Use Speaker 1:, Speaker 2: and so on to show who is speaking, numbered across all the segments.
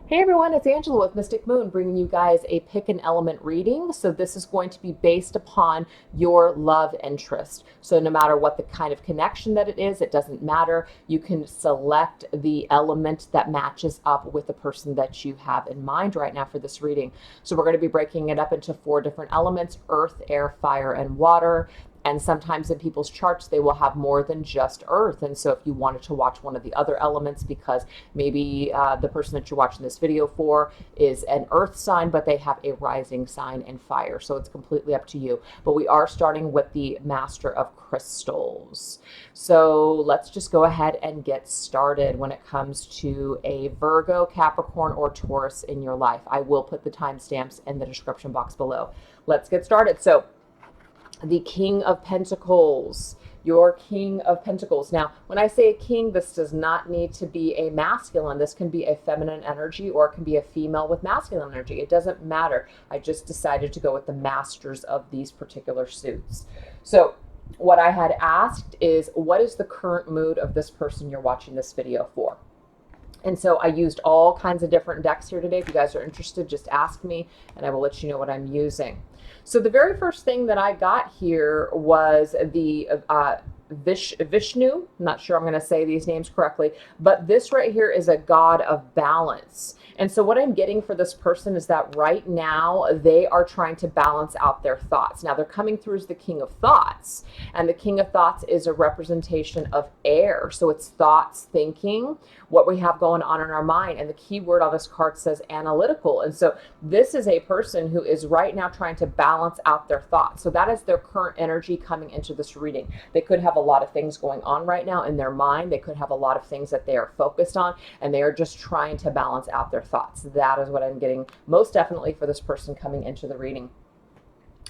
Speaker 1: Hey everyone, it's Angela with Mystic Moon bringing you guys a pick an element reading. So this is going to be based upon your love interest. So no matter what the kind of connection that it doesn't matter. You can select the element that matches up with the person that you have in mind right now for this reading. So we're going to be breaking it up into 4 different elements: earth, air, fire, and water. And sometimes in people's charts, they will have more than just earth. And so if you wanted to watch one of the other elements, because maybe the person that you're watching this video for is an earth sign, but they have a rising sign in fire. So it's completely up to you. But we are starting with the Master of Crystals. So let's just go ahead and get started when it comes to a Virgo, Capricorn, or Taurus in your life. I will put the timestamps in the description box below. Let's get started. So the King of Pentacles, your King of Pentacles. Now, when I say a king, this does not need to be a masculine. This can be a feminine energy, or it can be a female with masculine energy. It doesn't matter. I just decided to go with the masters of these particular suits. So what I had asked is, what is the current mood of this person you're watching this video for? And so I used all kinds of different decks here today. If you guys are interested, just ask me and I will let you know what I'm using. So the very first thing that I got here was the Vishnu. I'm not sure I'm going to say these names correctly, but this right here is a god of balance. And so what I'm getting for this person is that right now they are trying to balance out their thoughts. Now they're coming through as the King of Thoughts, and the King of Thoughts is a representation of air. So it's thoughts, thinking, what we have going on in our mind. And the key word on this card says analytical. And so this is a person who is right now trying to balance out their thoughts. So that is their current energy coming into this reading. They could have a lot of things going on right now in their mind. They could have a lot of things that they are focused on, and they are just trying to balance out their thoughts. That is what I'm getting most definitely for this person coming into the reading.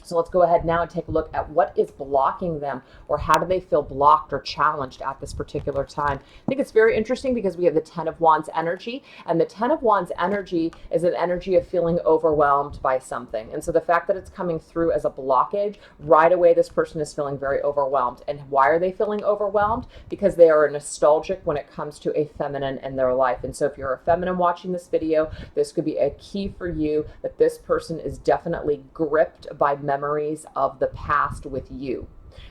Speaker 1: So let's go ahead now and take a look at what is blocking them, or how do they feel blocked or challenged at this particular time. I think it's very interesting because we have the 10 of Wands energy, and the 10 of Wands energy is an energy of feeling overwhelmed by something. And so the fact that it's coming through as a blockage, right away this person is feeling very overwhelmed. And why are they feeling overwhelmed? Because they are nostalgic when it comes to a feminine in their life. And so if you're a feminine watching this video, this could be a key for you, that this person is definitely gripped by memories of the past with you,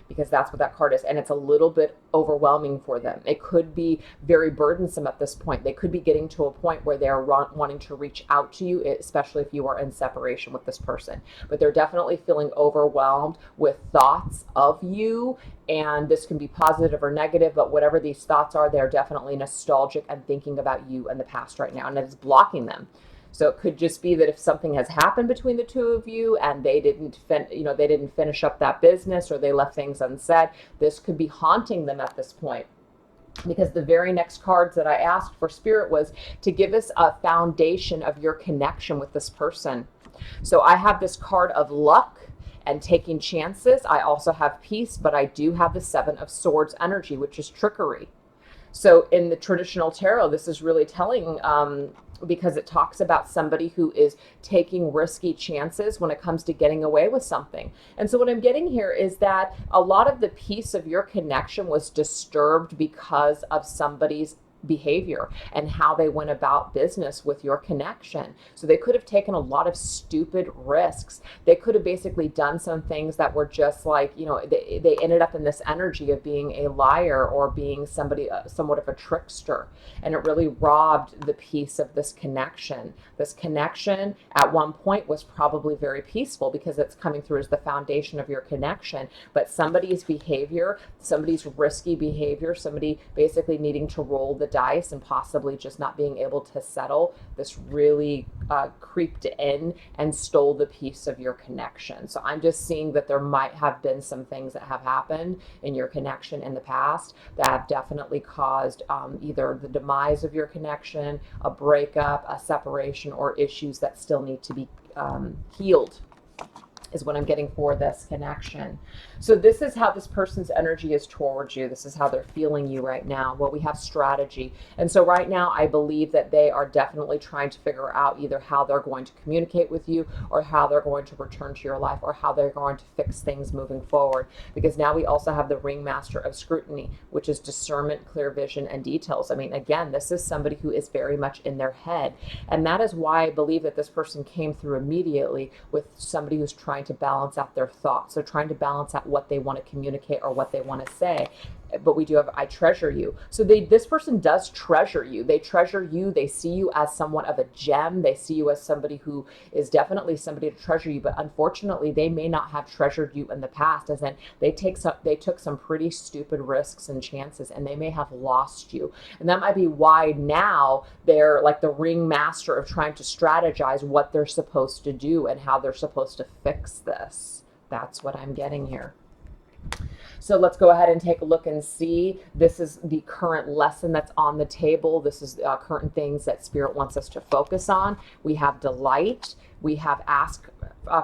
Speaker 1: because that's what that card is. And it's a little bit overwhelming for them. It could be very burdensome at this point. They could be getting to a point where they're wanting to reach out to you, especially if you are in separation with this person. But they're definitely feeling overwhelmed with thoughts of you. And this can be positive or negative, but whatever these thoughts are, they're definitely nostalgic and thinking about you in the past right now. And it's blocking them. So it could just be that if something has happened between the two of you and they didn't finish up that business, or they left things unsaid, this could be haunting them at this point. Because the very next cards that I asked for Spirit was to give us a foundation of your connection with this person. So I have this card of luck and taking chances. I also have peace, but I do have the 7 of Swords energy, which is trickery. So in the traditional tarot, this is really telling, because it talks about somebody who is taking risky chances when it comes to getting away with something. And so what I'm getting here is that a lot of the peace of your connection was disturbed because of somebody's behavior and how they went about business with your connection. So they could have taken a lot of stupid risks. They could have basically done some things that were just like, they ended up in this energy of being a liar, or being somebody, somewhat of a trickster. And it really robbed the peace of this connection. This connection at one point was probably very peaceful because it's coming through as the foundation of your connection. But somebody's behavior, somebody's risky behavior, somebody basically needing to roll the dice and possibly just not being able to settle, this really creeped in and stole the peace of your connection. So I'm just seeing that there might have been some things that have happened in your connection in the past that have definitely caused either the demise of your connection, a breakup, a separation, or issues that still need to be healed is what I'm getting for this connection. So this is how this person's energy is towards you. This is how they're feeling you right now. Well, we have strategy. And so right now, I believe that they are definitely trying to figure out either how they're going to communicate with you, or how they're going to return to your life, or how they're going to fix things moving forward. Because now we also have the ringmaster of scrutiny, which is discernment, clear vision, and details. I mean, again, this is somebody who is very much in their head. And that is why I believe that this person came through immediately with somebody who's trying to balance out their thoughts. So trying to balance out what they want to communicate or what they want to say. But we do have, I treasure you. So this person does treasure you. They treasure you. They see you as somewhat of a gem. They see you as somebody who is definitely somebody to treasure you. But unfortunately, they may not have treasured you in the past, as in they took some pretty stupid risks and chances, and they may have lost you. And that might be why now they're like the ringmaster of trying to strategize what they're supposed to do and how they're supposed to fix this. That's what I'm getting here. So let's go ahead and take a look and see. This is the current lesson that's on the table. This is current things that Spirit wants us to focus on. We have delight. We have ask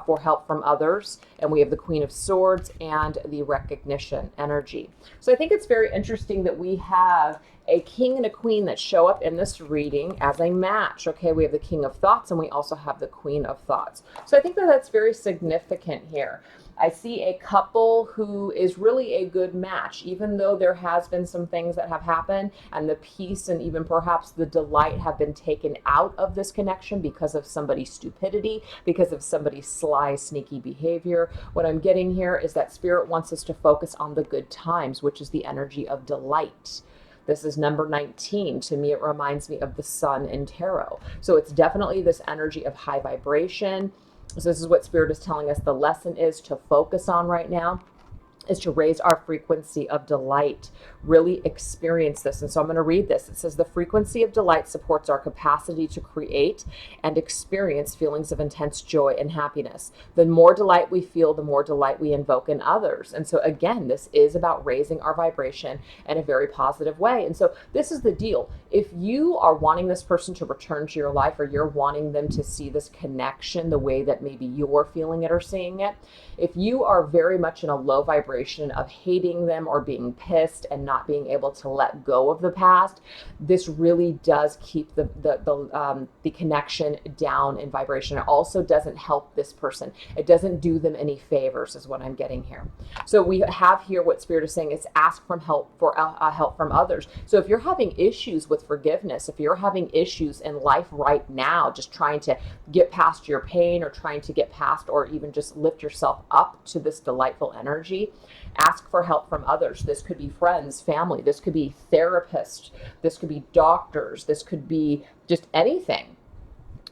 Speaker 1: for help from others. And we have the Queen of Swords and the recognition energy. So I think it's very interesting that we have a king and a queen that show up in this reading as a match. Okay, we have the King of Thoughts and we also have the Queen of Thoughts. So I think that that's very significant here. I see a couple who is really a good match, even though there has been some things that have happened and the peace and even perhaps the delight have been taken out of this connection because of somebody's stupidity, because of somebody's sly, sneaky behavior. What I'm getting here is that Spirit wants us to focus on the good times, which is the energy of delight. This is number 19. To me, it reminds me of the sun in tarot. So it's definitely this energy of high vibration. So this is what Spirit is telling us the lesson is to focus on right now, is to raise our frequency of delight, really experience this. And so I'm going to read this. It says, the frequency of delight supports our capacity to create and experience feelings of intense joy and happiness. The more delight we feel, the more delight we invoke in others. And so again, this is about raising our vibration in a very positive way. And so this is the deal. If you are wanting this person to return to your life, or you're wanting them to see this connection the way that maybe you're feeling it or seeing it, if you are very much in a low vibration of hating them or being pissed and not being able to let go of the past, this really does keep the connection down in vibration. It also doesn't help this person. It doesn't do them any favors, is what I'm getting here. So we have here what Spirit is saying is ask for help from others. So if you're having issues with forgiveness, if you're having issues in life right now, just trying to get past your pain or trying to get past or even just lift yourself up to this delightful energy, ask for help from others. This could be friends, family, this could be therapists, this could be doctors, this could be just anything.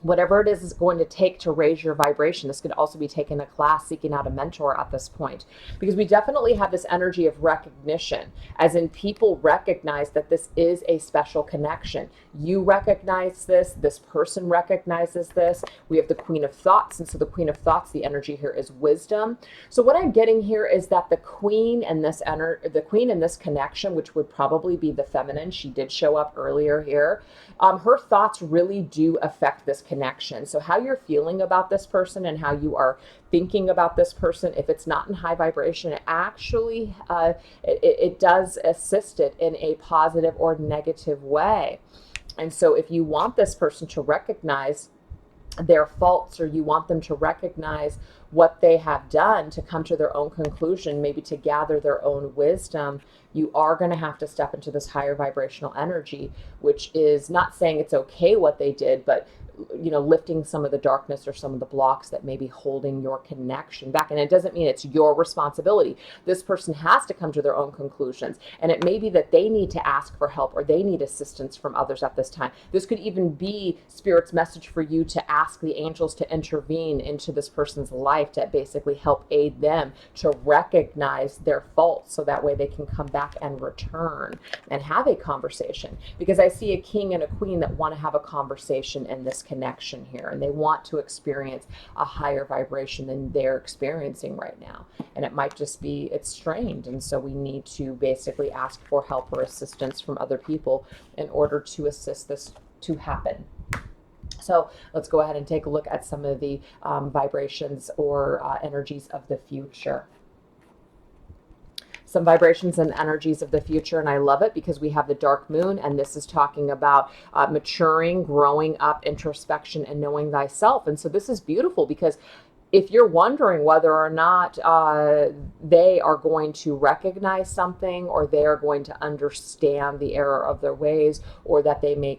Speaker 1: Whatever it is going to take to raise your vibration. This could also be taking a class, seeking out a mentor at this point, because we definitely have this energy of recognition, as in people recognize that this is a special connection. You recognize this, this person recognizes this. We have the Queen of Thoughts, and so the Queen of Thoughts, the energy here is wisdom. So what I'm getting here is that the Queen and this connection, which would probably be the feminine, she did show up earlier here. Her thoughts really do affect this connection. So how you're feeling about this person and how you are thinking about this person, if it's not in high vibration, it actually it does assist it in a positive or negative way. And so if you want this person to recognize their faults, or you want them to recognize what they have done to come to their own conclusion, maybe to gather their own wisdom, you are going to have to step into this higher vibrational energy, which is not saying it's okay what they did, but lifting some of the darkness or some of the blocks that may be holding your connection back. And it doesn't mean it's your responsibility. This person has to come to their own conclusions. And it may be that they need to ask for help, or they need assistance from others at this time. This could even be Spirit's message for you to ask the angels to intervene into this person's life to basically help aid them to recognize their faults, so that way they can come back and return and have a conversation. Because I see a king and a queen that want to have a conversation in this connection here, and they want to experience a higher vibration than they're experiencing right now. And it might just be, it's strained, and so we need to basically ask for help or assistance from other people in order to assist this to happen. So let's go ahead and take a look at some of the vibrations or energies of the future. Some vibrations and energies of the future, and I love it because we have the dark moon, and this is talking about maturing, growing up, introspection, and knowing thyself. And so this is beautiful because if you're wondering whether or not they are going to recognize something, or they are going to understand the error of their ways, or that they may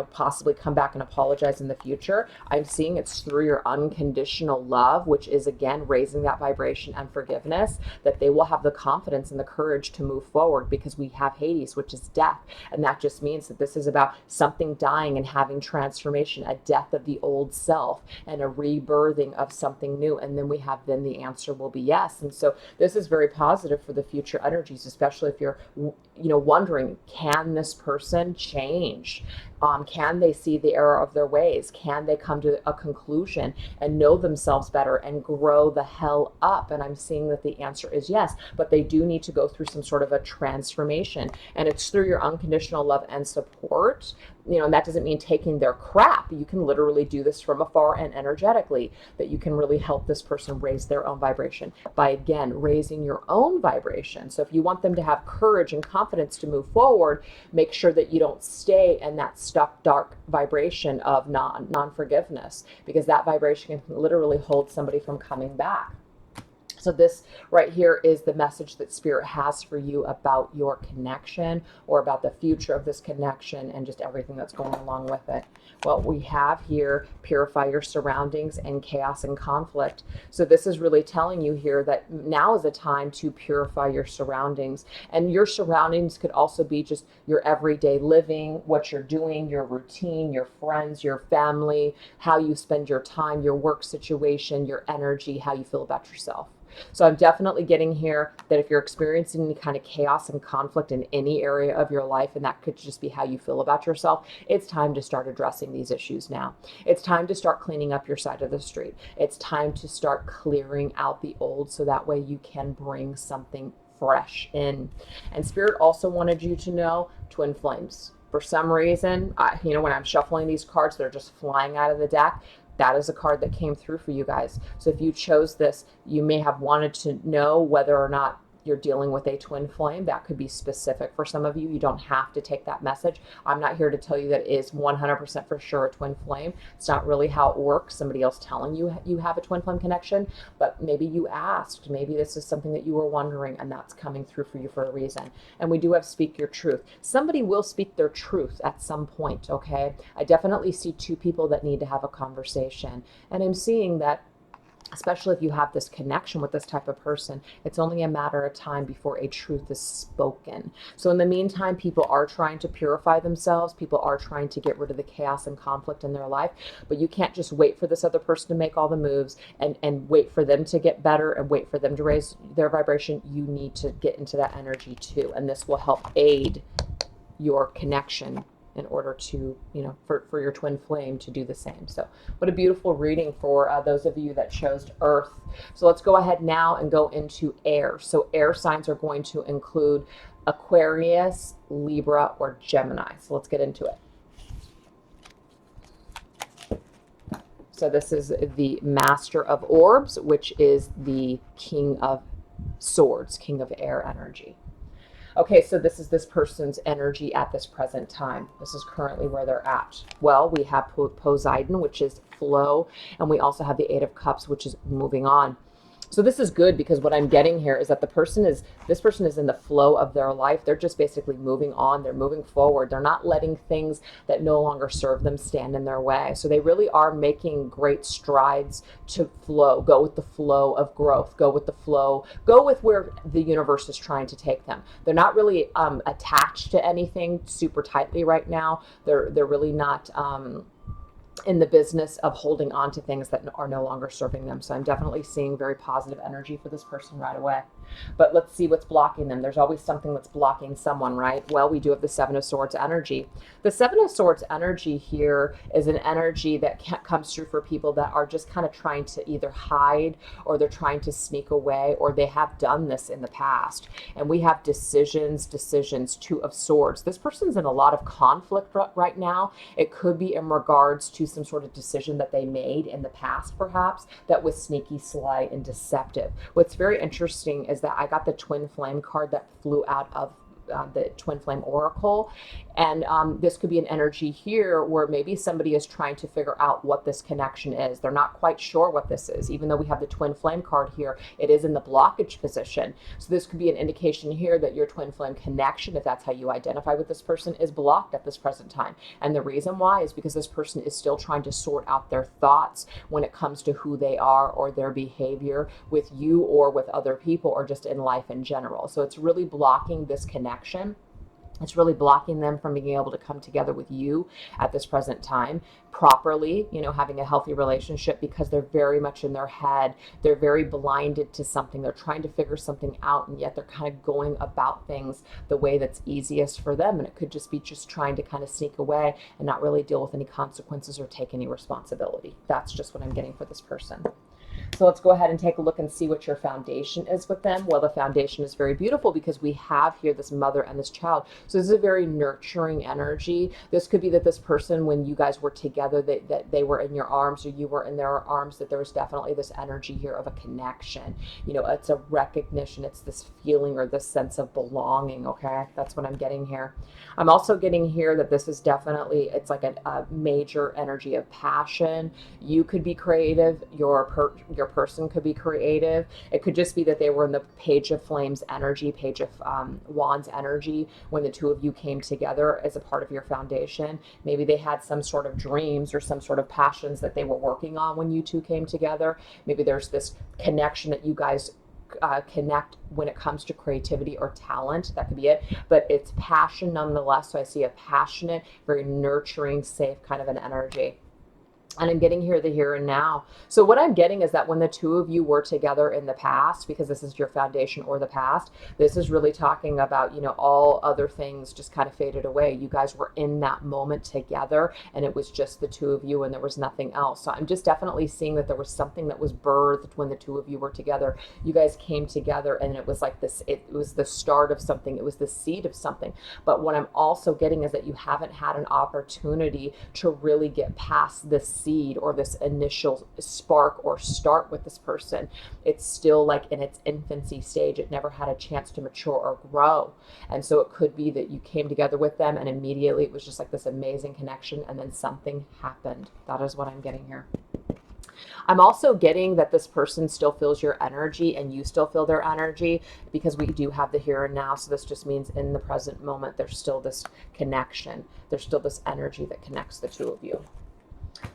Speaker 1: possibly come back and apologize in the future, I'm seeing it's through your unconditional love, which is again raising that vibration and forgiveness, that they will have the confidence and the courage to move forward, because we have Hades, which is death. And that just means that this is about something dying and having transformation, a death of the old self and a rebirthing of something new. And then then the answer will be yes. And so this is very positive for the future energies, especially if you're wondering, can this person change? Can they see the error of their ways? Can they come to a conclusion and know themselves better and grow the hell up? And I'm seeing that the answer is yes, but they do need to go through some sort of a transformation. And it's through your unconditional love and support. And that doesn't mean taking their crap. You can literally do this from afar and energetically, that you can really help this person raise their own vibration by, again, raising your own vibration. So if you want them to have courage and confidence to move forward, make sure that you don't stay in that stuck dark vibration of non-forgiveness, because that vibration can literally hold somebody from coming back. So this right here is the message that Spirit has for you about your connection, or about the future of this connection, and just everything that's going along with it. Well, we have here, purify your surroundings and chaos and conflict. So this is really telling you here that now is a time to purify your surroundings. And your surroundings could also be just your everyday living, what you're doing, your routine, your friends, your family, how you spend your time, your work situation, your energy, how you feel about yourself. So I'm definitely getting here that if you're experiencing any kind of chaos and conflict in any area of your life, and that could just be how you feel about yourself, it's time to start addressing these issues now. It's time to start cleaning up your side of the street. It's time to start clearing out the old, so that way you can bring something fresh in. And Spirit also wanted you to know twin flames. For some reason, when I'm shuffling these cards, they're just flying out of the deck. That is a card that came through for you guys. So if you chose this, you may have wanted to know whether or not you're dealing with a twin flame. That could be specific for some of you. You don't have to take that message. I'm not here to tell you that it is 100% for sure a twin flame. It's not really how it works. Somebody else telling you you have a twin flame connection, but maybe you asked. Maybe this is something that you were wondering, and that's coming through for you for a reason. And we do have speak your truth. Somebody will speak their truth at some point, okay? I definitely see two people that need to have a conversation. And I'm seeing that, especially if you have this connection with this type of person, it's only a matter of time before a truth is spoken. So in the meantime, people are trying to purify themselves. People are trying to get rid of the chaos and conflict in their life. But you can't just wait for this other person to make all the moves and wait for them to get better and wait for them to raise their vibration. You need to get into that energy too. And this will help aid your connection in order to, for your twin flame to do the same. So what a beautiful reading for those of you that chose Earth. So let's go ahead now and go into air. So air signs are going to include Aquarius, Libra, or Gemini. So let's get into it. So this is the Master of Orbs, which is the King of Swords, King of Air energy. Okay, so this is this person's energy at this present time. This is currently where they're at. Well, we have Poseidon, which is flow, and we also have the Eight of Cups, which is moving on. So this is good, because what I'm getting here is that this person is in the flow of their life. They're just basically moving on. They're moving forward. They're not letting things that no longer serve them stand in their way. So they really are making great strides to flow. Go with the flow of growth. Go with the flow. Go with where the universe is trying to take them. They're not really attached to anything super tightly right now. They're really not in the business of holding on to things that are no longer serving them. So I'm definitely seeing very positive energy for this person right away. But let's see what's blocking them. There's always something that's blocking someone, right? Well, we do have the Seven of Swords energy. The Seven of Swords energy here is an energy that comes through for people that are just kind of trying to either hide, or they're trying to sneak away, or they have done this in the past. And we have decisions, Two of Swords. This person's in a lot of conflict right now. It could be in regards to some sort of decision that they made in the past, perhaps, that was sneaky, sly, and deceptive. What's very interesting is that I got the Twin Flame card that flew out of the Twin Flame Oracle. And this could be an energy here where maybe somebody is trying to figure out what this connection is. They're not quite sure what this is. Even though we have the Twin Flame card here, it is in the blockage position. So this could be an indication here that your Twin Flame connection, if that's how you identify with this person, is blocked at this present time. And the reason why is because this person is still trying to sort out their thoughts when it comes to who they are or their behavior with you or with other people or just in life in general. So it's really blocking this connection. It's really blocking them from being able to come together with you at this present time properly, having a healthy relationship, because they're very much in their head. They're very blinded to something. They're trying to figure something out, and yet they're kind of going about things the way that's easiest for them. And it could just be trying to kind of sneak away and not really deal with any consequences or take any responsibility. That's just what I'm getting for this person. So let's go ahead and take a look and see what your foundation is with them. Well, the foundation is very beautiful because we have here this mother and this child. So this is a very nurturing energy. This could be that this person, when you guys were together, that they were in your arms or you were in their arms, that there was definitely this energy here of a connection. It's a recognition. It's this feeling or this sense of belonging, okay? That's what I'm getting here. I'm also getting here that this is definitely, it's like a major energy of passion. You could be creative. Your person could be creative. It could just be that they were in the Page of Flames energy, Page of Wands energy when the two of you came together as a part of your foundation. Maybe they had some sort of dreams or some sort of passions that they were working on when you two came together. Maybe there's this connection that you guys connect when it comes to creativity or talent. That could be it, but it's passion nonetheless. So I see a passionate, very nurturing, safe kind of an energy. And I'm getting here the here and now. So what I'm getting is that when the two of you were together in the past, because this is your foundation or the past, this is really talking about, all other things just kind of faded away. You guys were in that moment together and it was just the two of you and there was nothing else. So I'm just definitely seeing that there was something that was birthed when the two of you were together. You guys came together and it was like this, it was the start of something. It was the seed of something. But what I'm also getting is that you haven't had an opportunity to really get past this seed or this initial spark or start with this person. It's still like in its infancy stage. It never had a chance to mature or grow. And so it could be that you came together with them and immediately it was just like this amazing connection and then something happened. That is what I'm getting here. I'm also getting that this person still feels your energy and you still feel their energy, because we do have the here and now. So this just means in the present moment, there's still this connection. There's still this energy that connects the two of you.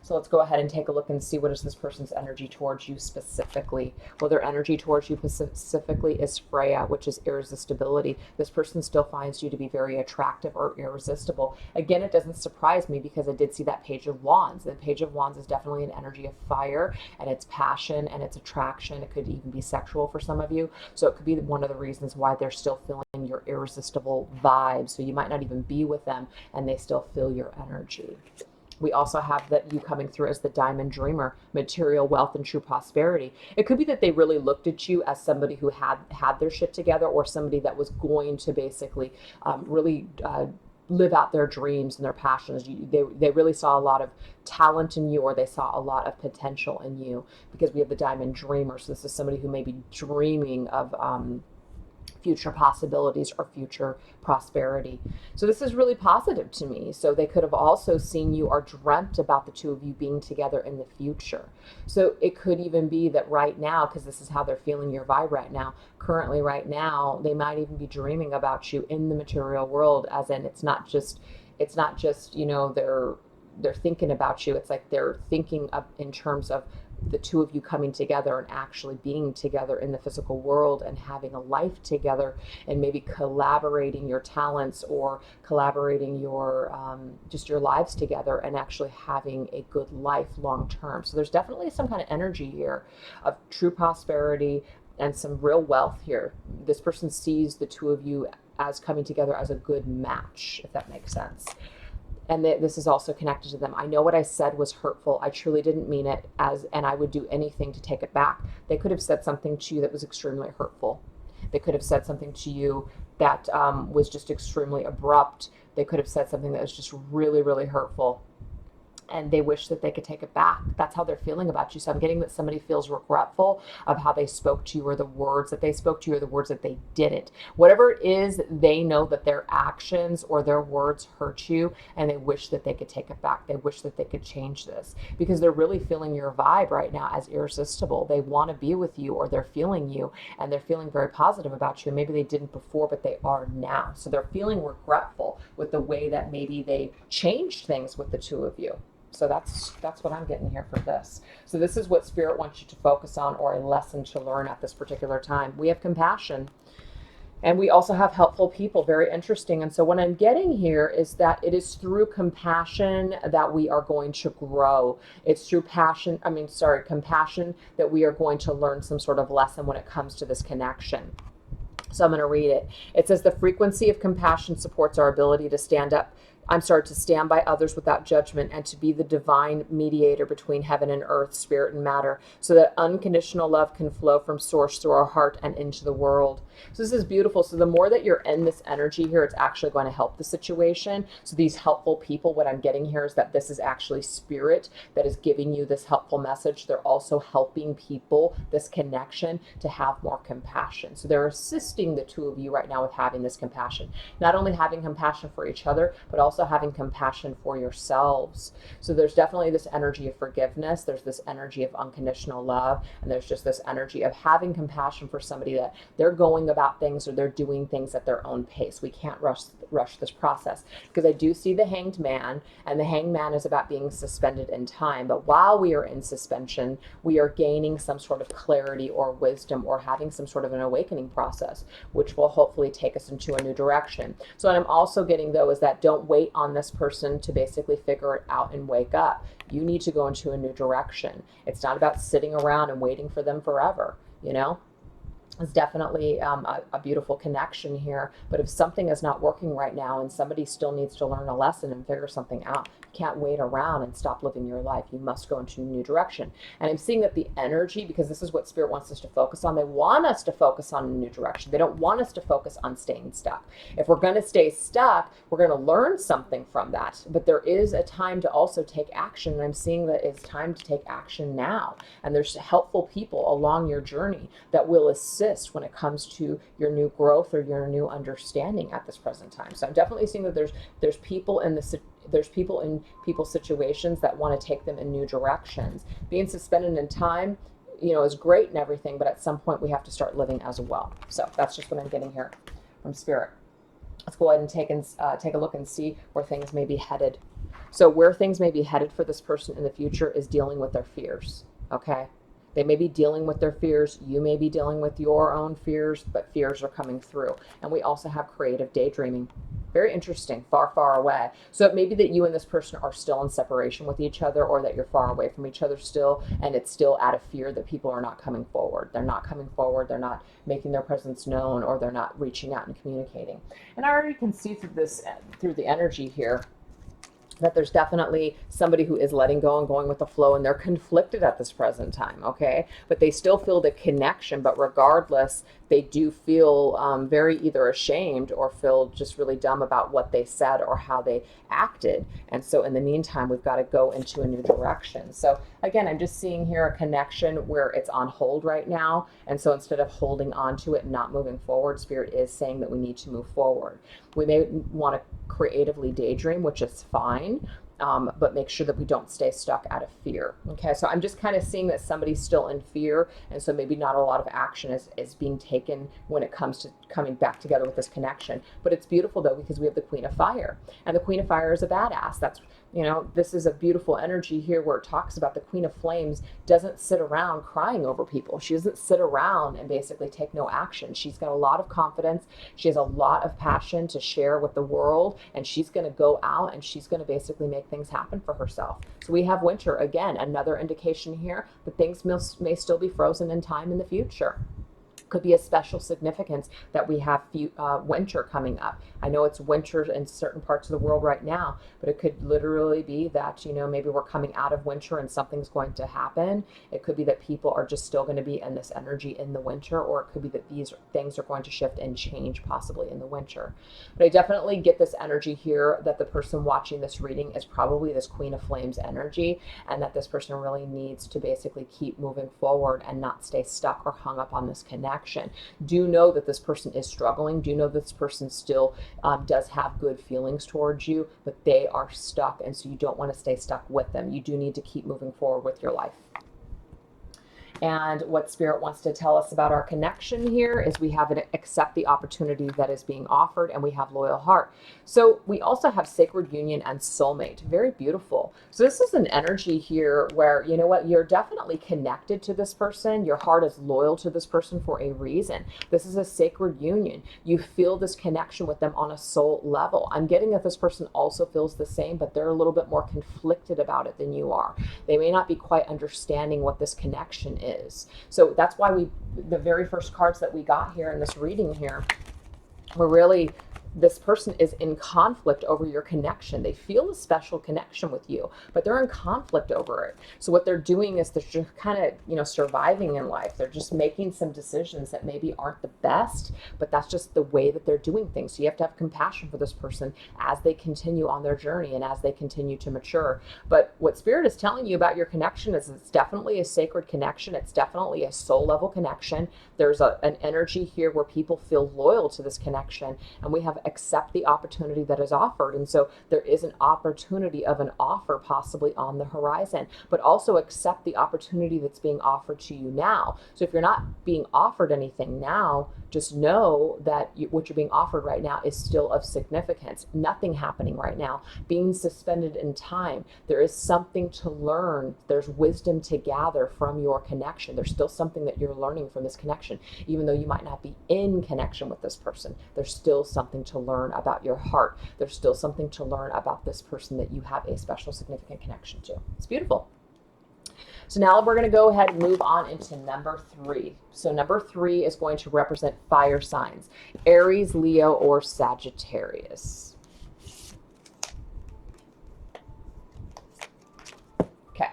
Speaker 1: So let's go ahead and take a look and see what is this person's energy towards you specifically. Well, their energy towards you specifically is Freya, which is irresistibility. This person still finds you to be very attractive or irresistible. Again, it doesn't surprise me because I did see that Page of Wands. The Page of Wands is definitely an energy of fire, and it's passion and it's attraction. It could even be sexual for some of you. So it could be one of the reasons why they're still feeling your irresistible vibe. So you might not even be with them and they still feel your energy. We also have that you coming through as the Diamond Dreamer, material wealth and true prosperity. It could be that they really looked at you as somebody who had their shit together, or somebody that was going to basically really live out their dreams and their passions. They really saw a lot of talent in you, or they saw a lot of potential in you, because we have the Diamond Dreamer. So this is somebody who may be dreaming of future possibilities or future prosperity. So this is really positive to me. So they could have also seen you or dreamt about the two of you being together in the future. So it could even be that right now, because this is how they're feeling your vibe right now, currently right now, they might even be dreaming about you in the material world, as in it's not just they're thinking about you. It's like they're thinking of in terms of the two of you coming together and actually being together in the physical world and having a life together, and maybe collaborating your talents or collaborating your just your lives together and actually having a good life long term. So there's definitely some kind of energy here of true prosperity, and some real wealth here. This person sees the two of you as coming together as a good match, if that makes sense. And this is also connected to them. I know what I said was hurtful. I truly didn't mean it, and I would do anything to take it back. They could have said something to you that was extremely hurtful. They could have said something to you that was just extremely abrupt. They could have said something that was just really, really hurtful. And they wish that they could take it back. That's how they're feeling about you. So I'm getting that somebody feels regretful of how they spoke to you, or the words that they spoke to you, or the words that they didn't. Whatever it is, they know that their actions or their words hurt you, and they wish that they could take it back. They wish that they could change this, because they're really feeling your vibe right now as irresistible. They want to be with you, or they're feeling you, and they're feeling very positive about you. Maybe they didn't before, but they are now. So they're feeling regretful with the way that maybe they changed things with the two of you. So that's what I'm getting here for this. So this is what Spirit wants you to focus on, or a lesson to learn at this particular time. We have compassion, and we also have helpful people. Very interesting. And so what I'm getting here is that it is through compassion that we are going to grow. It's through compassion that we are going to learn some sort of lesson when it comes to this connection. So I'm going to read it. It says, the frequency of compassion supports our ability to stand by others without judgment, and to be the divine mediator between heaven and earth, spirit and matter, so that unconditional love can flow from source through our heart and into the world. So this is beautiful. So the more that you're in this energy here, it's actually going to help the situation. So these helpful people, what I'm getting here is that this is actually Spirit that is giving you this helpful message. They're also helping people, this connection, to have more compassion. So they're assisting the two of you right now with having this compassion. Not only having compassion for each other, but also having compassion for yourselves. So there's definitely this energy of forgiveness. There's this energy of unconditional love. And there's just this energy of having compassion for somebody that they're going about things, or they're doing things at their own pace. We can't rush this process, because I do see the Hanged Man, and the Hanged Man is about being suspended in time. But while we are in suspension, we are gaining some sort of clarity or wisdom, or having some sort of an awakening process, which will hopefully take us into a new direction. So what I'm also getting, though, is that don't wait on this person to basically figure it out and wake up. You need to go into a new direction. It's not about sitting around and waiting for them forever, you know? It's definitely a beautiful connection here. But if something is not working right now, and somebody still needs to learn a lesson and figure something out, you can't wait around and stop living your life. You must go into a new direction. And I'm seeing that the energy, because this is what Spirit wants us to focus on, they want us to focus on a new direction. They don't want us to focus on staying stuck. If we're going to stay stuck, we're going to learn something from that. But there is a time to also take action. And I'm seeing that it's time to take action now. And there's helpful people along your journey that will assist when it comes to your new growth or your new understanding at this present time. So I'm definitely seeing that there's people in people's situations that want to take them in new directions. Being suspended in time, is great and everything, but at some point we have to start living as well. So that's just what I'm getting here from Spirit. Let's go ahead and take a look and see where things may be headed. So where things may be headed for this person in the future is dealing with their fears. Okay. They may be dealing with their fears. You may be dealing with your own fears, but fears are coming through. And we also have creative daydreaming. Very interesting, far, far away. So it may be that you and this person are still in separation with each other, or that you're far away from each other still, and it's still out of fear that people are not coming forward. They're not coming forward. They're not making their presence known, or they're not reaching out and communicating. And I already can see through the energy here, that there's definitely somebody who is letting go and going with the flow, and they're conflicted at this present time, okay? But they still feel the connection, but regardless, they do feel very either ashamed or feel just really dumb about what they said or how they acted. And so in the meantime, we've got to go into a new direction. So again, I'm just seeing here a connection where it's on hold right now. And so instead of holding on to it and not moving forward, Spirit is saying that we need to move forward. We may want to creatively daydream, which is fine. But make sure that we don't stay stuck out of fear. Okay, so I'm just kind of seeing that somebody's still in fear, and so maybe not a lot of action is being taken when it comes to coming back together with this connection. But it's beautiful though, because we have the Queen of Fire, and the Queen of Fire is a badass. That's, this is a beautiful energy here where it talks about the Queen of Flames doesn't sit around crying over people. She doesn't sit around and basically take no action. She's got a lot of confidence. She has a lot of passion to share with the world, and she's going to go out and she's going to basically make things happen for herself. So we have Winter, again, another indication here that things may still be frozen in time in the future. Could be a special significance that we have winter coming up. I know it's winter in certain parts of the world right now, but it could literally be that, you know, maybe we're coming out of winter and something's going to happen. It could be that people are just still going to be in this energy in the winter, or it could be that these things are going to shift and change possibly in the winter. But I definitely get this energy here that the person watching this reading is probably this Queen of Flames energy, and that this person really needs to basically keep moving forward and not stay stuck or hung up on this connection. Do know that this person is struggling. Do know that this person still does have good feelings towards you, but they are stuck, and so you don't want to stay stuck with them. You do need to keep moving forward with your life. And what Spirit wants to tell us about our connection here is we have an accept the opportunity that is being offered, and we have loyal heart. So we also have sacred union and soulmate. Very beautiful. So this is an energy here where, you know what, you're definitely connected to this person. Your heart is loyal to this person for a reason. This is a sacred union. You feel this connection with them on a soul level. I'm getting that this person also feels the same, but they're a little bit more conflicted about it than you are. They may not be quite understanding what this connection is. So that's why the very first cards that we got here in this reading here were really, this person is in conflict over your connection. They feel a special connection with you, but they're in conflict over it. So what they're doing is they're just kind of, you know, surviving in life. They're just making some decisions that maybe aren't the best, but that's just the way that they're doing things. So you have to have compassion for this person as they continue on their journey and as they continue to mature. But what Spirit is telling you about your connection is it's definitely a sacred connection. It's definitely a soul level connection. There's an energy here where people feel loyal to this connection, and we have accept the opportunity that is offered. And so there is an opportunity of an offer possibly on the horizon, but also accept the opportunity that's being offered to you now. So if you're not being offered anything now, just know that what you're being offered right now is still of significance. Nothing happening right now, being suspended in time. There is something to learn. There's wisdom to gather from your connection. There's still something that you're learning from this connection. Even though you might not be in connection with this person, there's still something to learn about your heart. There's still something to learn about this person that you have a special, significant connection to. It's beautiful. So now we're going to go ahead and move on into number 3. So number 3 is going to represent fire signs: Aries, Leo, or Sagittarius. Okay.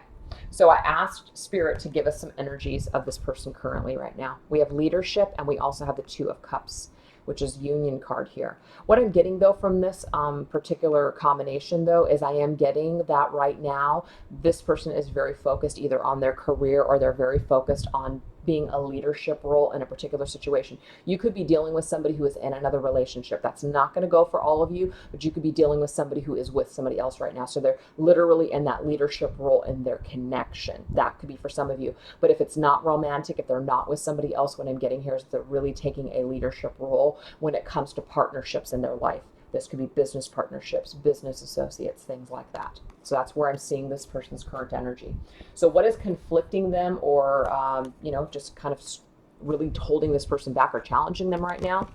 Speaker 1: So I asked Spirit to give us some energies of this person currently right now. We have leadership, and we also have the 2 of Cups, which is union card here. What I'm getting though from this particular combination though is I am getting that right now this person is very focused either on their career, or they're very focused on being a leadership role in a particular situation. You could be dealing with somebody who is in another relationship. That's not going to go for all of you, but you could be dealing with somebody who is with somebody else right now. So they're literally in that leadership role in their connection. That could be for some of you. But if it's not romantic, if they're not with somebody else, what I'm getting here is they're really taking a leadership role when it comes to partnerships in their life. This could be business partnerships, business associates, things like that. So that's where I'm seeing this person's current energy. So what is conflicting them, or, you know, just kind of really holding this person back or challenging them right now?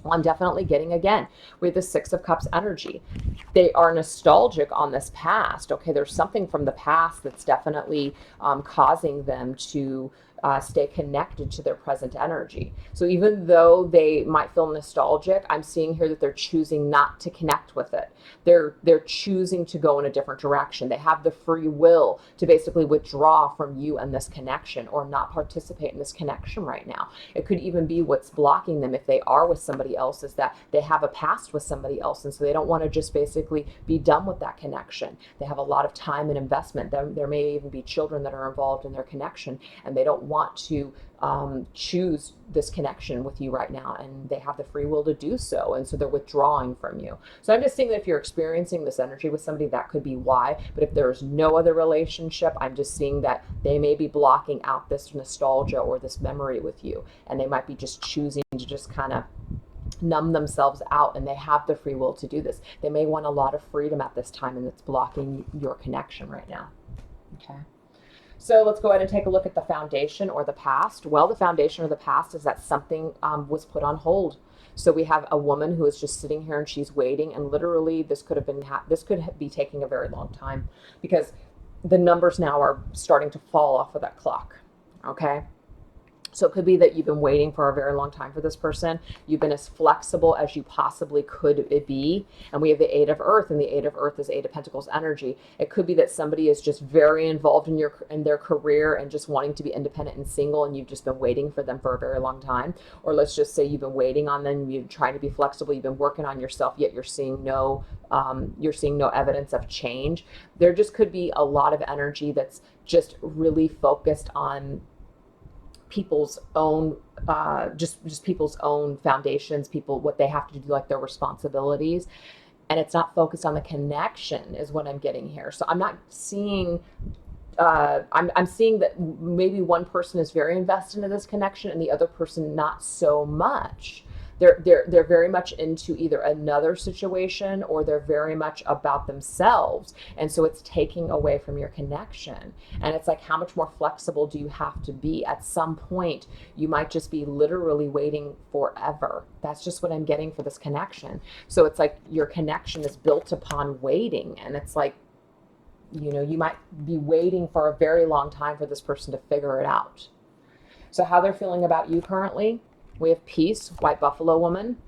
Speaker 1: Well, I'm definitely getting, again, with the 6 of Cups energy. They are nostalgic on this past. Okay, there's something from the past that's definitely causing them to stay connected to their present energy. So even though they might feel nostalgic, I'm seeing here that they're choosing not to connect with it. They're choosing to go in a different direction. They have the free will to basically withdraw from you and this connection, or not participate in this connection right now. It could even be what's blocking them if they are with somebody else is that they have a past with somebody else, and so they don't want to just basically be done with that connection. They have a lot of time and investment. There may even be children that are involved in their connection, and they don't want to choose this connection with you right now, and they have the free will to do so, and so they're withdrawing from you. So I'm just saying that if you're experiencing this energy with somebody, that could be why. But if there's no other relationship, I'm just seeing that they may be blocking out this nostalgia or this memory with you, and they might be just choosing to just kind of numb themselves out, and they have the free will to do this. They may want a lot of freedom at this time, and it's blocking your connection right now. Okay. So let's go ahead and take a look at the foundation or the past. Well, the foundation or the past is that something was put on hold. So we have a woman who is just sitting here and she's waiting, and literally this could be taking a very long time, because the numbers now are starting to fall off of that clock. Okay. So it could be that you've been waiting for a very long time for this person. You've been as flexible as you possibly could be. And we have the Eight of Earth, and the Eight of Earth is Eight of Pentacles energy. It could be that somebody is just very involved in their career and just wanting to be independent and single, and you've just been waiting for them for a very long time. Or let's just say you've been waiting on them, you're trying to be flexible, you've been working on yourself, yet you're seeing no evidence of change. There just could be a lot of energy that's just really focused on people's own just people's own foundations, people, what they have to do, like their responsibilities, and it's not focused on the connection is what I'm getting here. So I'm not seeing I'm seeing that maybe one person is very invested in this connection and the other person not so much. They're very much into either another situation, or they're very much about themselves. And so it's taking away from your connection. And it's like, how much more flexible do you have to be? At some point, you might just be literally waiting forever. That's just what I'm getting for this connection. So it's like your connection is built upon waiting. And it's like, you might be waiting for a very long time for this person to figure it out. So how they're feeling about you currently? We have Peace, White Buffalo Woman.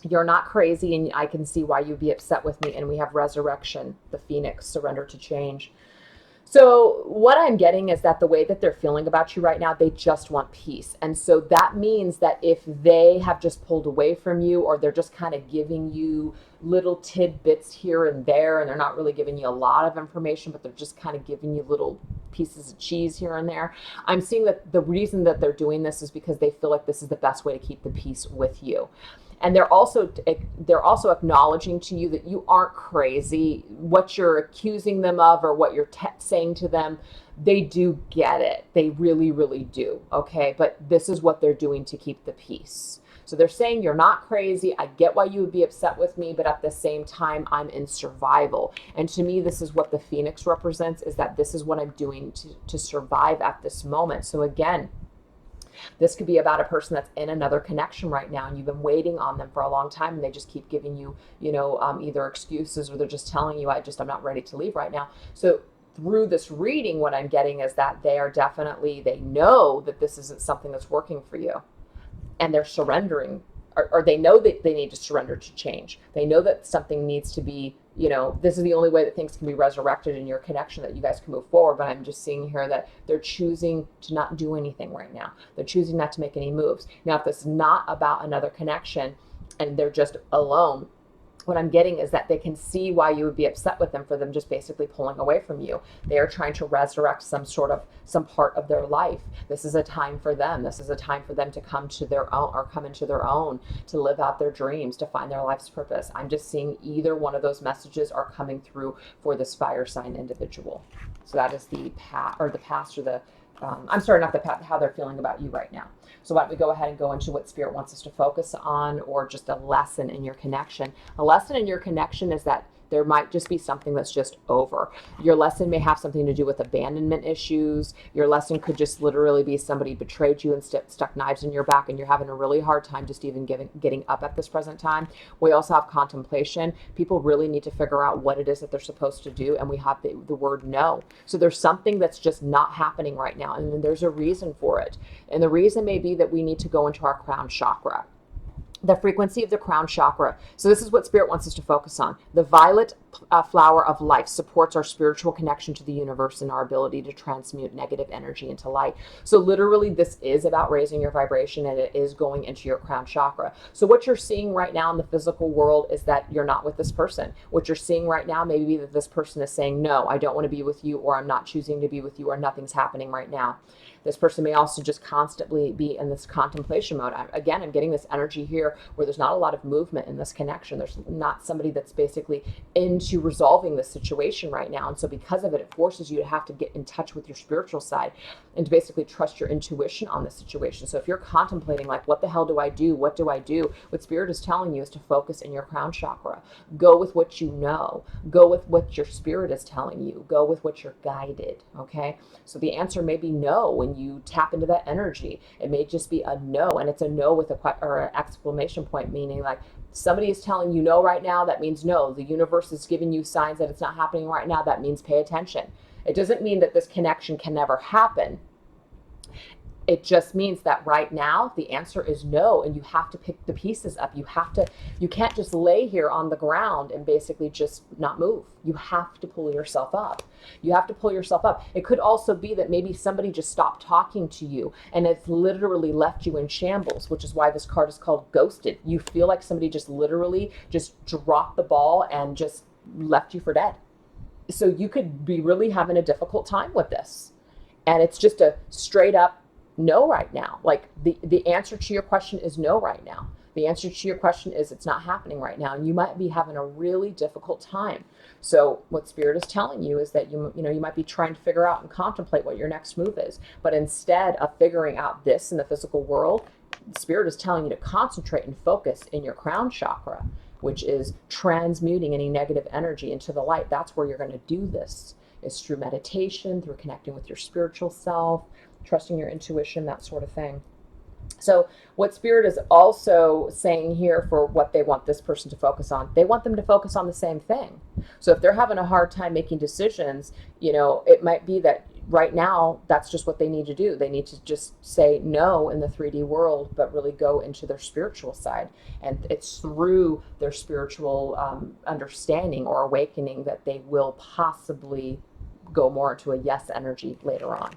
Speaker 1: You're not crazy, and I can see why you'd be upset with me. And we have Resurrection, the Phoenix, Surrender to Change. So what I'm getting is that the way that they're feeling about you right now, they just want peace. And so that means that if they have just pulled away from you, or they're just kind of giving you little tidbits here and there, and they're not really giving you a lot of information, but they're just kind of giving you little pieces of cheese here and there, I'm seeing that the reason that they're doing this is because they feel like this is the best way to keep the peace with you. And they're also acknowledging to you that you aren't crazy. What you're accusing them of, or what you're saying to them, they do get it. They really, really do. Okay. But this is what they're doing to keep the peace. So they're saying, you're not crazy. I get why you would be upset with me, but at the same time, I'm in survival. And to me, this is what the Phoenix represents, is that this is what I'm doing to survive at this moment. So again, this could be about a person that's in another connection right now, and you've been waiting on them for a long time, and they just keep giving you, either excuses, or they're just telling you, I'm not ready to leave right now. So through this reading, what I'm getting is that they know that this isn't something that's working for you, and they're surrendering, or they know that they need to surrender to change. They know that something needs to be, this is the only way that things can be resurrected in your connection, that you guys can move forward. But I'm just seeing here that they're choosing to not do anything right now. They're choosing not to make any moves. Now, if this is not about another connection and they're just alone, what I'm getting is that they can see why you would be upset with them for them just basically pulling away from you. They are trying to resurrect some part of their life. This is a time for them. This is a time for them to come into their own, to live out their dreams, to find their life's purpose. I'm just seeing either one of those messages are coming through for this fire sign individual. So that is the past, or how they're feeling about you right now. So why don't we go ahead and go into what Spirit wants us to focus on, or just a lesson in your connection. A lesson in your connection is that there might just be something that's just over. Your lesson may have something to do with abandonment issues. Your lesson could just literally be somebody betrayed you and stuck knives in your back, and you're having a really hard time just even getting up at this present time. We also have contemplation. People really need to figure out what it is that they're supposed to do, and we have the word no. So there's something that's just not happening right now, and then there's a reason for it. And the reason may be that we need to go into our crown chakra. The frequency of the crown chakra. So this is what Spirit wants us to focus on. The violet flower of life supports our spiritual connection to the universe and our ability to transmute negative energy into light. So literally, this is about raising your vibration, and it is going into your crown chakra. So what you're seeing right now in the physical world is that you're not with this person. What you're seeing right now may be that this person is saying, no, I don't want to be with you, or I'm not choosing to be with you, or nothing's happening right now. This person may also just constantly be in this contemplation mode. Again, I'm getting this energy here where there's not a lot of movement in this connection. There's not somebody that's basically into resolving this situation right now. And so because of it, it forces you to have to get in touch with your spiritual side and to basically trust your intuition on the situation. So if you're contemplating, like, what the hell do I do? What do I do? What Spirit is telling you is to focus in your crown chakra. Go with what you know. Go with what your spirit is telling you. Go with what you're guided. Okay. So the answer may be no when you tap into that energy. It may just be a no, and it's a no with an exclamation point, meaning like somebody is telling you no right now. That means no. The universe is giving you signs that it's not happening right now. That means pay attention. It doesn't mean that this connection can never happen. It just means that right now the answer is no, and you have to pick the pieces up. You can't just lay here on the ground and basically just not move. You have to pull yourself up. You have to pull yourself up. It could also be that maybe somebody just stopped talking to you and it's literally left you in shambles, which is why this card is called ghosted. You feel like somebody just literally just dropped the ball and just left you for dead. So you could be really having a difficult time with this. And it's just a straight up no right now. Like the answer to your question is no right now. The answer to your question is it's not happening right now. And you might be having a really difficult time. So what Spirit is telling you is that you might be trying to figure out and contemplate what your next move is. But instead of figuring out this in the physical world, Spirit is telling you to concentrate and focus in your crown chakra, which is transmuting any negative energy into the light. That's where you're going to do this. It's through meditation, through connecting with your spiritual self, trusting your intuition, that sort of thing. So what Spirit is also saying here for what they want this person to focus on, they want them to focus on the same thing. So if they're having a hard time making decisions, it might be that right now that's just what they need to do. They need to just say no in the 3D world, but really go into their spiritual side. And it's through their spiritual understanding or awakening that they will possibly go more into a yes energy later on.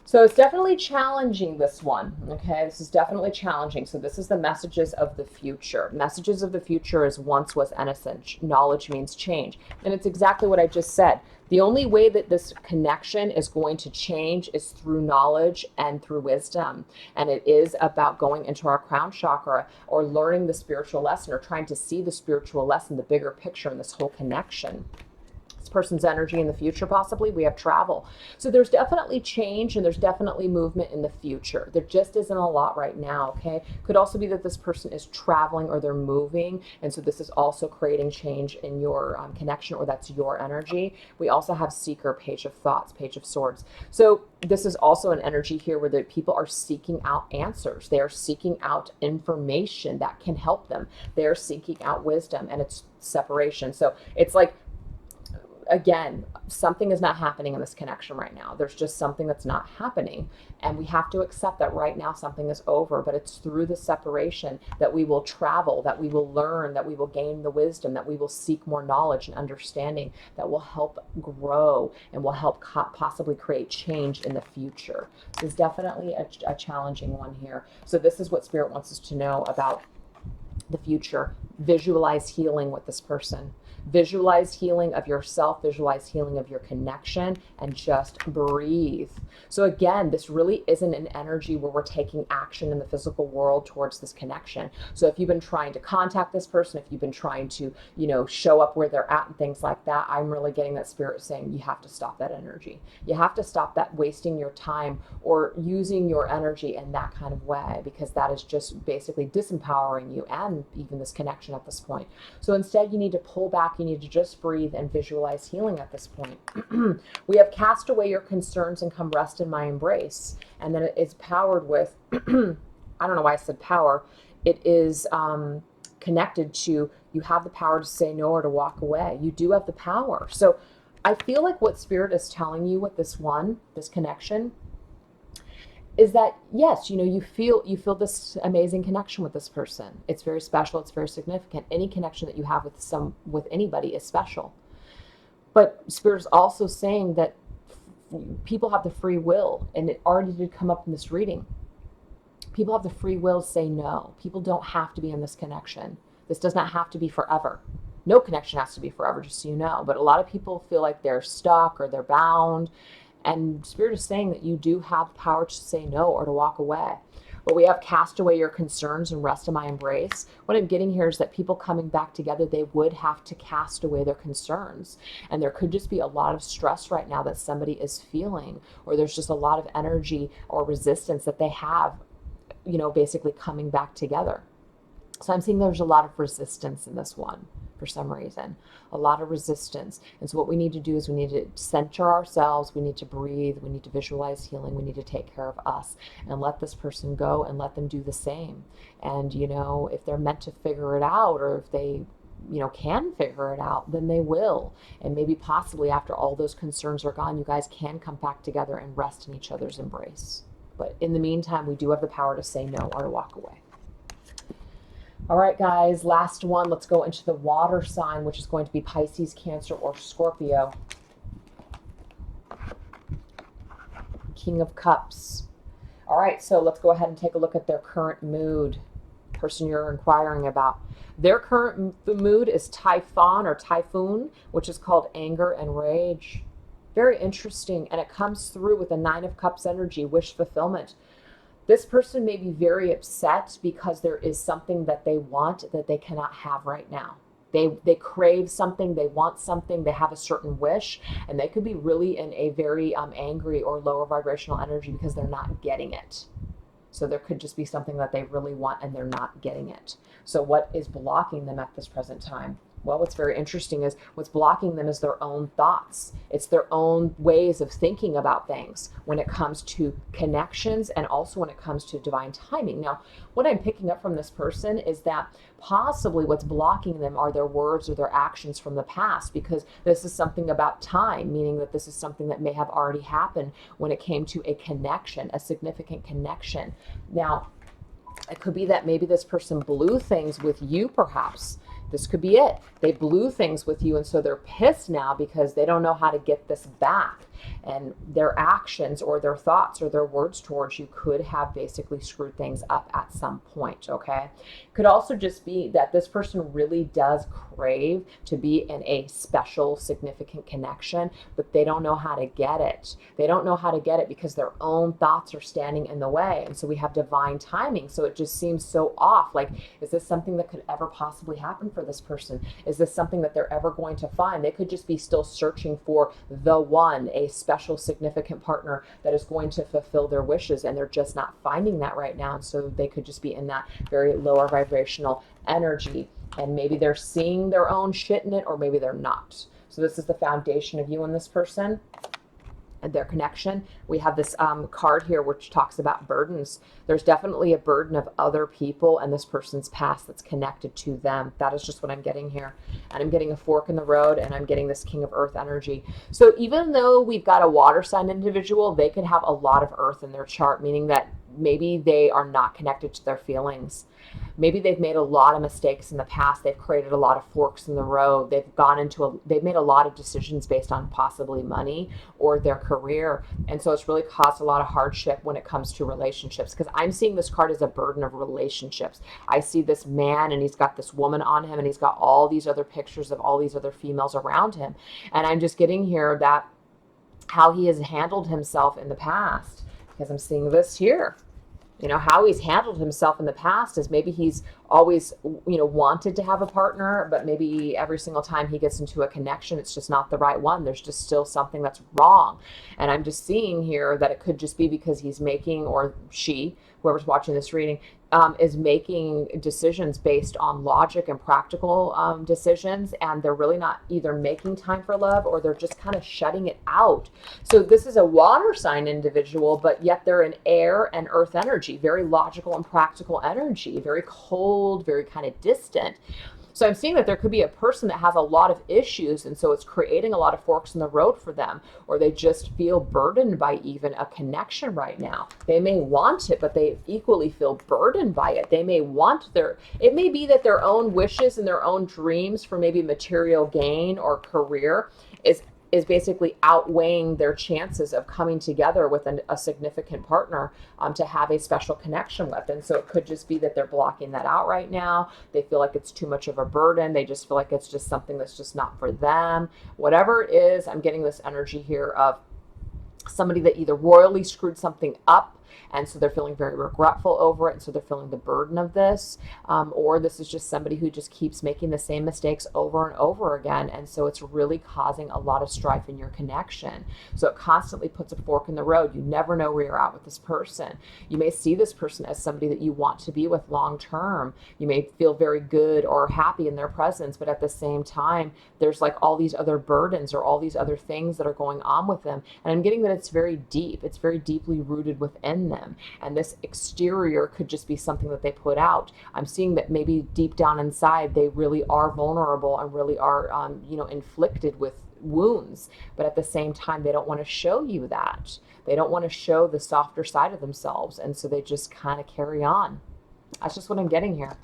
Speaker 1: So it's definitely challenging, this one. Okay, this is definitely challenging. So this is the messages of the future. Messages of the future is once was innocent. Knowledge means change. And it's exactly what I just said. The only way that this connection is going to change is through knowledge and through wisdom. And it is about going into our crown chakra or learning the spiritual lesson or trying to see the spiritual lesson, the bigger picture in this whole connection. Person's energy in the future, possibly we have travel. So there's definitely change and there's definitely movement in the future. There just isn't a lot right now. Okay, could also be that this person is traveling or they're moving, and so this is also creating change in your connection, or that's your energy. We also have Seeker, Page of Thoughts, Page of Swords. So this is also an energy here where the people are seeking out answers. They are seeking out information that can help them. They are seeking out wisdom, and it's separation. So it's like, again, something is not happening in this connection right now. There's just something that's not happening. And we have to accept that right now something is over, but it's through the separation that we will travel, that we will learn, that we will gain the wisdom, that we will seek more knowledge and understanding that will help grow and will help possibly create change in the future. This is definitely a challenging one here. So this is what Spirit wants us to know about the future. Visualize healing with this person. Visualize healing of yourself, visualize healing of your connection, and just breathe. So again, this really isn't an energy where we're taking action in the physical world towards this connection. So if you've been trying to contact this person, if you've been trying to, show up where they're at and things like that, I'm really getting that Spirit saying you have to stop that energy. You have to stop that wasting your time or using your energy in that kind of way, because that is just basically disempowering you and even this connection at this point. So instead, you need to pull back. You need to just breathe and visualize healing at this point. We have cast away your concerns and come rest in my embrace. And then it's powered with, I don't know why I said power. It is connected to, you have the power to say no or to walk away. You do have the power. So I feel like what Spirit is telling you with this connection, is that yes, you feel this amazing connection with this person. It's very special. It's very significant. Any connection that you have with anybody is special. But Spirit is also saying that people have the free will, and it already did come up in this reading. People have the free will to say no. People don't have to be in this connection. This does not have to be forever. No connection has to be forever, just so you know. But a lot of people feel like they're stuck or they're bound. And Spirit is saying that you do have the power to say no or to walk away. But we have cast away your concerns and rest in my embrace. What I'm getting here is that people coming back together, they would have to cast away their concerns. And there could just be a lot of stress right now that somebody is feeling, or there's just a lot of energy or resistance that they have, basically coming back together. So I'm seeing there's a lot of resistance in this one. For some reason, a lot of resistance. And so what we need to do is we need to center ourselves. We need to breathe. We need to visualize healing. We need to take care of us and let this person go and let them do the same. And, if they're meant to figure it out, or if they, can figure it out, then they will. And maybe possibly after all those concerns are gone, you guys can come back together and rest in each other's embrace. But in the meantime, we do have the power to say no or to walk away. All right, guys, last one. Let's go into the water sign, which is going to be Pisces, Cancer, or Scorpio. King of Cups. All right, so let's go ahead and take a look at their current mood. Person you're inquiring about. Their current mood is typhoon, which is called anger and rage. Very interesting, and it comes through with a 9 of Cups energy, wish fulfillment. This person may be very upset because there is something that they want that they cannot have right now. They crave something, they want something, they have a certain wish, and they could be really in a very angry or lower vibrational energy because they're not getting it. So there could just be something that they really want and they're not getting it. So what is blocking them at this present time? Well, what's very interesting is what's blocking them is their own thoughts. It's their own ways of thinking about things when it comes to connections and also when it comes to divine timing. Now, what I'm picking up from this person is that possibly what's blocking them are their words or their actions from the past, because this is something about time, meaning that this is something that may have already happened when it came to a connection, a significant connection. Now, it could be that maybe this person blew things with you, perhaps. This could be it. They blew things with you, and so they're pissed now because they don't know how to get this back. And their actions or their thoughts or their words towards you could have basically screwed things up at some point, okay? Could also just be that this person really does crave to be in a special, significant connection, but they don't know how to get it. They don't know how to get it because their own thoughts are standing in the way. And so we have divine timing. So it just seems so off. Like, is this something that could ever possibly happen for this person? Is this something that they're ever going to find? They could just be still searching for the one, a special, significant partner that is going to fulfill their wishes, and they're just not finding that right now. And so they could just be in that very lower vibrational energy, and maybe they're seeing their own shit in it, or maybe they're not. So this is the foundation of you and this person and their connection. We have this card here which talks about burdens. There's definitely a burden of other people and this person's past that's connected to them. That is just what I'm getting here. And I'm getting a fork in the road, and I'm getting this King of Earth energy. So even though we've got a water sign individual, they could have a lot of earth in their chart, meaning that maybe they are not connected to their feelings. Maybe they've made a lot of mistakes in the past. They've created a lot of forks in the road. They've made a lot of decisions based on possibly money or their career. And so it's really caused a lot of hardship when it comes to relationships, because I'm seeing this card as a burden of relationships. I see this man, and he's got this woman on him, and he's got all these other pictures of all these other females around him. And I'm just getting here that how he has handled himself in the past, because I'm seeing this here. You know, how he's handled himself in the past is maybe he's always, wanted to have a partner, but maybe every single time he gets into a connection, it's just not the right one. There's just still something that's wrong. And I'm just seeing here that it could just be because he's making, or she, whoever's watching this reading, is making decisions based on logic and practical decisions, and they're really not either making time for love, or they're just kind of shutting it out. So this is a water sign individual, but yet they're in air and earth energy, very logical and practical energy, very cold, very kind of distant. So I'm seeing that there could be a person that has a lot of issues, and so it's creating a lot of forks in the road for them, or they just feel burdened by even a connection right now. They may want it, but they equally feel burdened by it. They may want it may be that their own wishes and their own dreams for maybe material gain or career is basically outweighing their chances of coming together with a significant partner to have a special connection with. And so it could just be that they're blocking that out right now. They feel like it's too much of a burden. They just feel like it's just something that's just not for them. Whatever it is, I'm getting this energy here of somebody that either royally screwed something up, and so they're feeling very regretful over it, and so they're feeling the burden of this, or this is just somebody who just keeps making the same mistakes over and over again, and so it's really causing a lot of strife in your connection. So it constantly puts a fork in the road. You never know where you're at with this person. You may see this person as somebody that you want to be with long term. You may feel very good or happy in their presence, but at the same time, there's like all these other burdens or all these other things that are going on with them, and I'm getting that it's very deep. It's very deeply rooted within them. And this exterior could just be something that they put out. I'm seeing that maybe deep down inside, they really are vulnerable and really are, inflicted with wounds, but at the same time, they don't want to show you that. They don't want to show the softer side of themselves, and so they just kind of carry on. That's just what I'm getting here.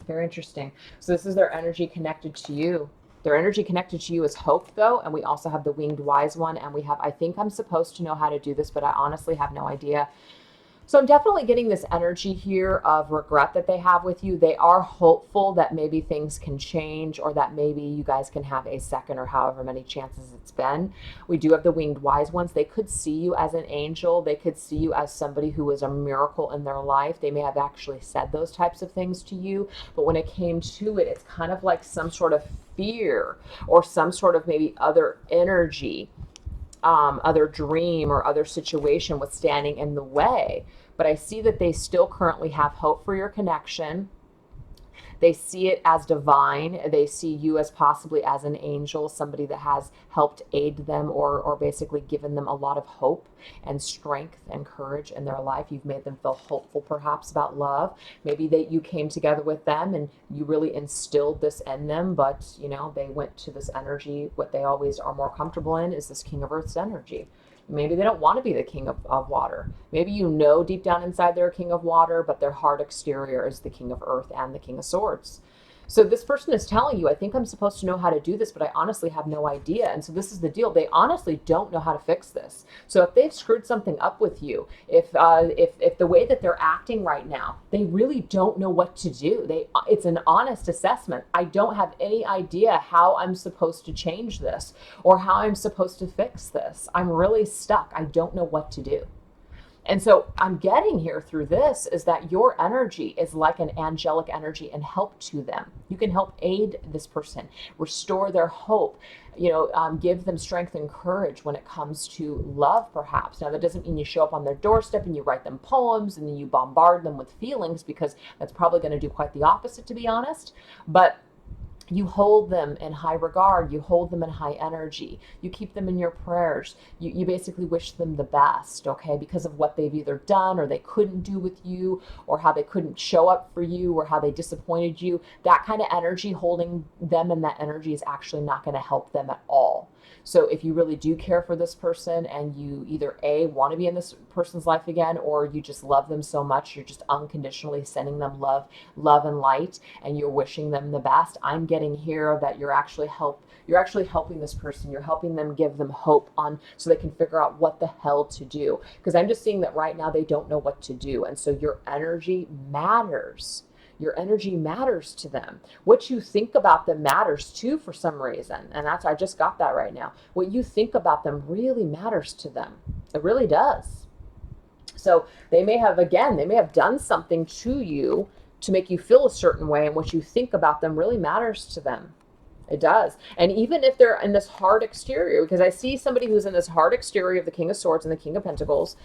Speaker 1: Very interesting. So this is their energy connected to you. Their energy connected to you is hope, though, and we also have the winged wise one, and we have, I think I'm supposed to know how to do this, but I honestly have no idea. So I'm definitely getting this energy here of regret that they have with you. They are hopeful that maybe things can change, or that maybe you guys can have a second or however many chances it's been. We do have the winged wise ones. They could see you as an angel. They could see you as somebody who was a miracle in their life. They may have actually said those types of things to you, but when it came to it, it's kind of like some sort of fear or some sort of maybe other energy, other dream or other situation was standing in the way. But I see that they still currently have hope for your connection. They see it as divine. They see you as possibly as an angel, somebody that has helped aid them or basically given them a lot of hope and strength and courage in their life. You've made them feel hopeful perhaps about love. Maybe you came together with them and you really instilled this in them, but you know, they went to this energy. What they always are more comfortable in is this King of Earth's energy. Maybe they don't want to be the king of water. Maybe you know deep down inside they're a king of water, but their hard exterior is the King of Earth and the King of Swords. So this person is telling you, I think I'm supposed to know how to do this, but I honestly have no idea. And so this is the deal. They honestly don't know how to fix this. So if they've screwed something up with you, if the way that they're acting right now, they really don't know what to do. It's an honest assessment. I don't have any idea how I'm supposed to change this or how I'm supposed to fix this. I'm really stuck. I don't know what to do. And so I'm getting here through this is that your energy is like an angelic energy and help to them. You can help aid this person, restore their hope, give them strength and courage when it comes to love, perhaps. Now, that doesn't mean you show up on their doorstep and you write them poems and then you bombard them with feelings, because that's probably going to do quite the opposite, to be honest. But you hold them in high regard. You hold them in high energy. You keep them in your prayers. You basically wish them the best, okay, because of what they've either done or they couldn't do with you, or how they couldn't show up for you, or how they disappointed you. That kind of energy, holding them in that energy, is actually not going to help them at all. So if you really do care for this person and you either A, want to be in this person's life again, or you just love them so much, you're just unconditionally sending them love and light, and you're wishing them the best, I'm getting here that you're actually helping this person. You're helping them, give them hope so they can figure out what the hell to do. Because I'm just seeing that right now they don't know what to do. And so your energy matters. Your energy matters to them. What you think about them matters too, for some reason. And I just got that right now. What you think about them really matters to them. It really does. So they may have done something to you to make you feel a certain way, and what you think about them really matters to them. It does. And even if they're in this hard exterior, because I see somebody who's in this hard exterior of the King of Swords and the King of Pentacles,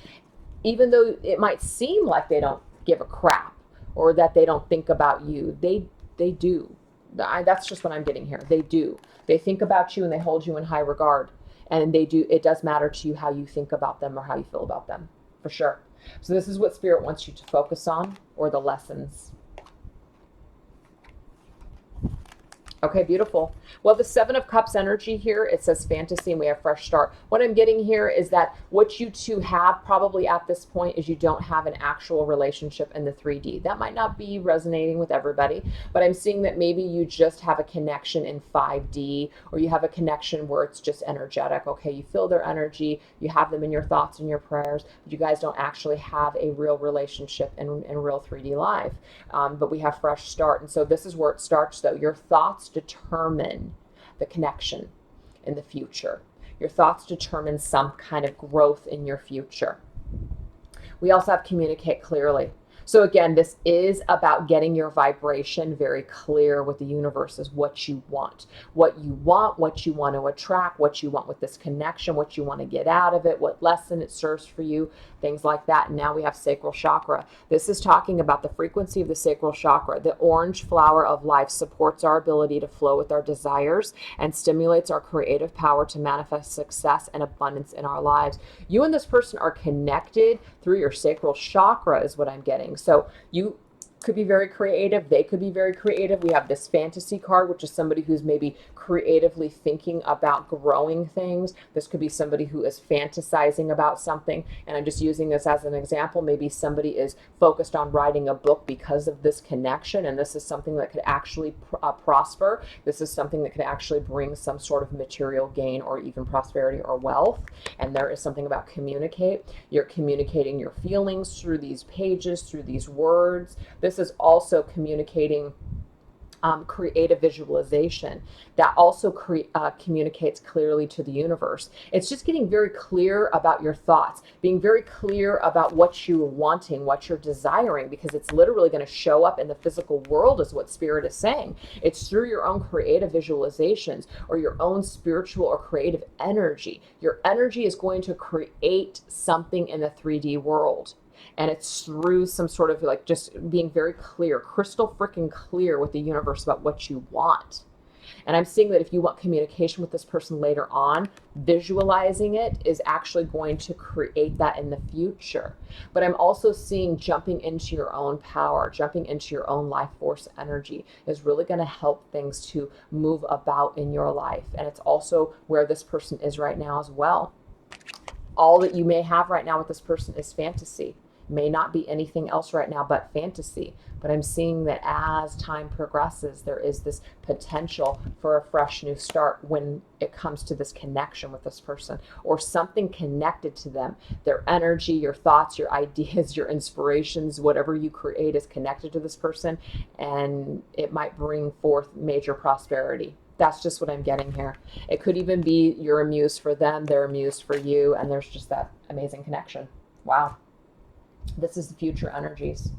Speaker 1: even though it might seem like they don't give a crap, or that they don't think about you, they do. That's just what I'm getting here. They do. They think about you and they hold you in high regard. And they do. It does matter to you how you think about them or how you feel about them, for sure. So this is what Spirit wants you to focus on, or the lessons. Okay, beautiful. Well, the Seven of Cups energy here, it says fantasy, and we have fresh start. What I'm getting here is that what you two have probably at this point is you don't have an actual relationship in the 3D. That might not be resonating with everybody, but I'm seeing that maybe you just have a connection in 5D, or you have a connection where it's just energetic. Okay, you feel their energy, you have them in your thoughts and your prayers, but you guys don't actually have a real relationship in real 3D life. But we have fresh start. And so this is where it starts, though. Your thoughts determine the connection in the future. Your thoughts determine some kind of growth in your future. We also have communicate clearly. So again, this is about getting your vibration very clear with the universe, is what you want, what you want to attract, what you want with this connection, what you want to get out of it, what lesson it serves for you, things like that. And now we have sacral chakra. This is talking about the frequency of the sacral chakra. The orange flower of life supports our ability to flow with our desires and stimulates our creative power to manifest success and abundance in our lives. You and this person are connected through your sacral chakra, is what I'm getting. So could be very creative. They could be very creative. We have this fantasy card, which is somebody who's maybe creatively thinking about growing things. This could be somebody who is fantasizing about something. And I'm just using this as an example. Maybe somebody is focused on writing a book because of this connection. And this is something that could actually prosper. This is something that could actually bring some sort of material gain or even prosperity or wealth. And there is something about communicate. You're communicating your feelings through these pages, through these words. This is also communicating creative visualization that also communicates clearly to the universe. It's just getting very clear about your thoughts, being very clear about what you're wanting, what you're desiring, because it's literally going to show up in the physical world is what Spirit is saying. It's through your own creative visualizations or your own spiritual or creative energy. Your energy is going to create something in the 3D world. And it's through some sort of like just being very clear, crystal freaking clear with the universe about what you want. And I'm seeing that if you want communication with this person later on, visualizing it is actually going to create that in the future. But I'm also seeing jumping into your own power, jumping into your own life force energy is really going to help things to move about in your life. And it's also where this person is right now as well. All that you may have right now with this person is fantasy. May not be anything else right now but fantasy. But I'm seeing that as time progresses, there is this potential for a fresh new start when it comes to this connection with this person or something connected to them. Their energy, your thoughts, your ideas, your inspirations, whatever you create is connected to this person, and it might bring forth major prosperity. That's just what I'm getting here. It could even be you're a muse for them, they're a muse for you, and there's just that amazing connection. Wow. This is the future energies.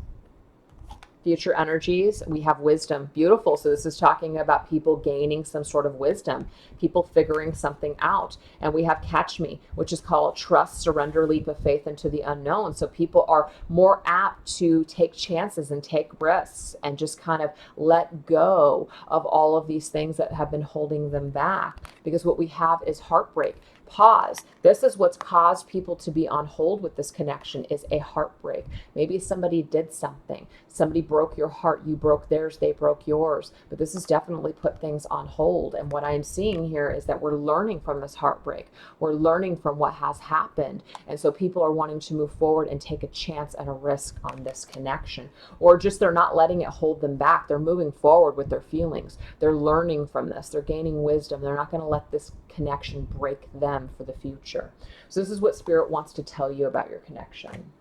Speaker 1: Future energies, we have wisdom. Beautiful. So this is talking about people gaining some sort of wisdom, people figuring something out. And we have catch me, which is called trust, surrender, leap of faith into the unknown. So people are more apt to take chances and take risks and just kind of let go of all of these things that have been holding them back. Because what we have is heartbreak. Pause. This is what's caused people to be on hold with this connection is a heartbreak. Maybe somebody did something. Somebody broke your heart. You broke theirs. They broke yours. But this has definitely put things on hold. And what I'm seeing here is that we're learning from this heartbreak. We're learning from what has happened. And so people are wanting to move forward and take a chance and a risk on this connection. Or just they're not letting it hold them back. They're moving forward with their feelings. They're learning from this. They're gaining wisdom. They're not going to let this connection break them for the future. So this is what Spirit wants to tell you about your connection.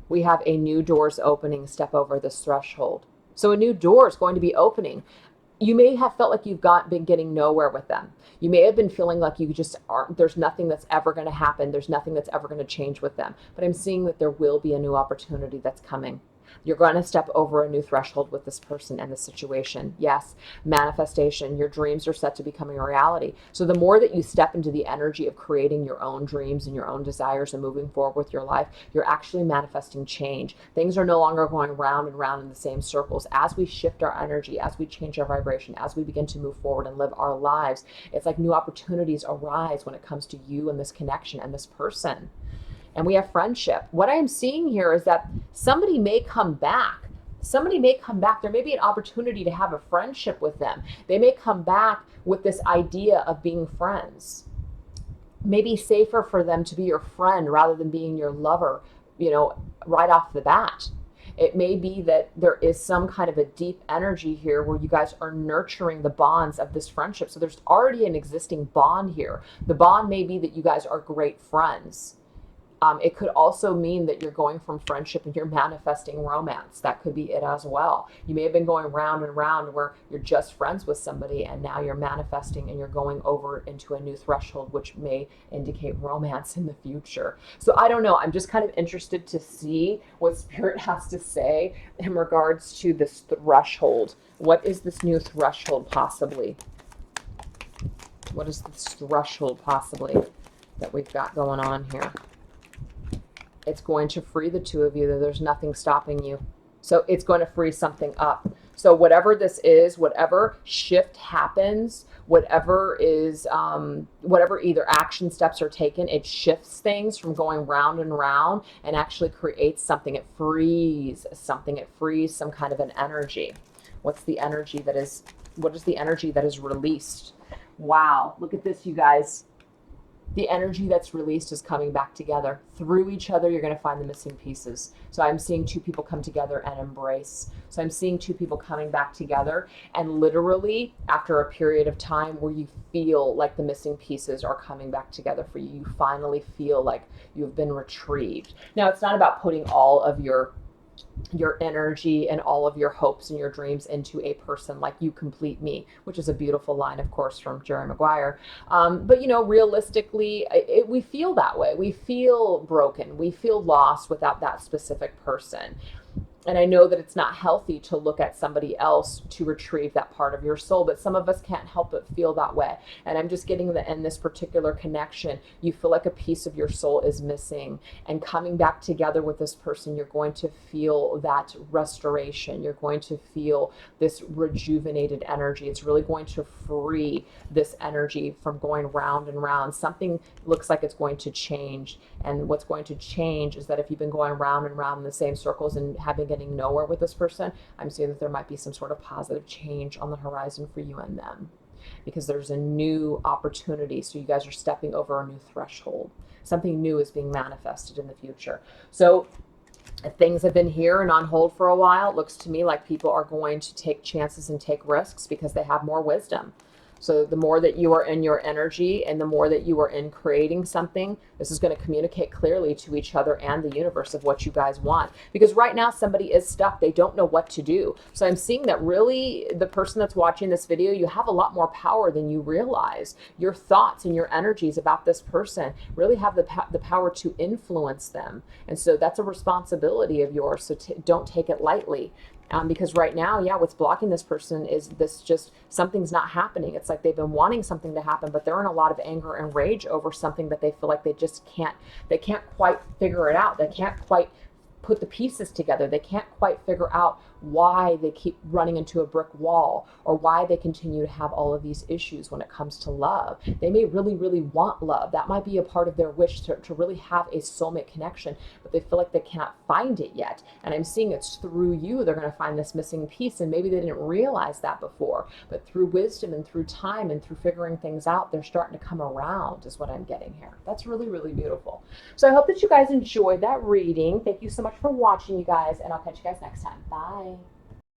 Speaker 1: We have a new door's opening. Step over this threshold. So a new door is going to be opening. You may have felt like you've been getting nowhere with them. You may have been feeling like you just aren't, there's nothing that's ever going to happen. There's nothing that's ever going to change with them. But I'm seeing that there will be a new opportunity that's coming. You're going to step over a new threshold with this person and the situation. Yes, manifestation. Your dreams are set to becoming a reality. So the more that you step into the energy of creating your own dreams and your own desires and moving forward with your life, you're actually manifesting change. Things are no longer going round and round in the same circles. As we shift our energy, as we change our vibration, as we begin to move forward and live our lives, it's like new opportunities arise when it comes to you and this connection and this person. And we have friendship. What I'm seeing here is that somebody may come back. Somebody may come back. There may be an opportunity to have a friendship with them. They may come back with this idea of being friends. Maybe safer for them to be your friend rather than being your lover, right off the bat. It may be that there is some kind of a deep energy here where you guys are nurturing the bonds of this friendship. So there's already an existing bond here. The bond may be that you guys are great friends. It could also mean that you're going from friendship and you're manifesting romance. That could be it as well. You may have been going round and round where you're just friends with somebody and now you're manifesting and you're going over into a new threshold, which may indicate romance in the future. So I don't know. I'm just kind of interested to see what Spirit has to say in regards to this threshold. What is this new threshold possibly? What is this threshold possibly that we've got going on here? It's going to free the two of you. There's nothing stopping you. So it's going to free something up. So whatever this is, whatever shift happens, whatever is, whatever either action steps are taken, it shifts things from going round and round and actually creates something. It frees something. It frees some kind of an energy. What's the energy that is, what is the energy that is released? Wow, look at this, you guys. The energy that's released is coming back together. Through each other, you're going to find the missing pieces. So I'm seeing two people come together and embrace. So I'm seeing two people coming back together, and literally after a period of time where you feel like the missing pieces are coming back together for you. You finally feel like you've been retrieved. Now, it's not about putting all of your energy and all of your hopes and your dreams into a person, like you complete me, which is a beautiful line, of course, from Jerry Maguire. But, you know, realistically, we feel that way. We feel broken. We feel lost without that specific person. And I know that it's not healthy to look at somebody else to retrieve that part of your soul, but some of us can't help but feel that way. And I'm just getting that in this particular connection, you feel like a piece of your soul is missing. And coming back together with this person, you're going to feel that restoration. You're going to feel this rejuvenated energy. It's really going to free this energy from going round and round. Something looks like it's going to change. And what's going to change is that if you've been going round and round in the same circles and getting nowhere with this person, I'm seeing that there might be some sort of positive change on the horizon for you and them, because there's a new opportunity. So you guys are stepping over a new threshold. Something new is being manifested in the future. So if things have been here and on hold for a while, it looks to me like people are going to take chances and take risks because they have more wisdom. So the more that you are in your energy and the more that you are in creating something, this is going to communicate clearly to each other and the universe of what you guys want. Because right now somebody is stuck. They don't know what to do. So I'm seeing that really the person that's watching this video, you have a lot more power than you realize. Your thoughts and your energies about this person really have the power to influence them. And so that's a responsibility of yours. So don't take it lightly. Because right now, yeah, what's blocking this person is this, just something's not happening. It's like they've been wanting something to happen, but they're in a lot of anger and rage over something that they feel like they can't quite figure it out. They can't quite put the pieces together. They can't quite figure out why they keep running into a brick wall, or why they continue to have all of these issues when it comes to love. They may really, really want love. That might be a part of their wish to really have a soulmate connection, but they feel like they cannot find it yet. And I'm seeing it's through you they're going to find this missing piece, and maybe they didn't realize that before, but through wisdom and through time and through figuring things out, they're starting to come around, is what I'm getting here. That's really, really beautiful. So I hope that you guys enjoyed that reading. Thank you so much for watching, you guys, and I'll catch you guys next time. Bye.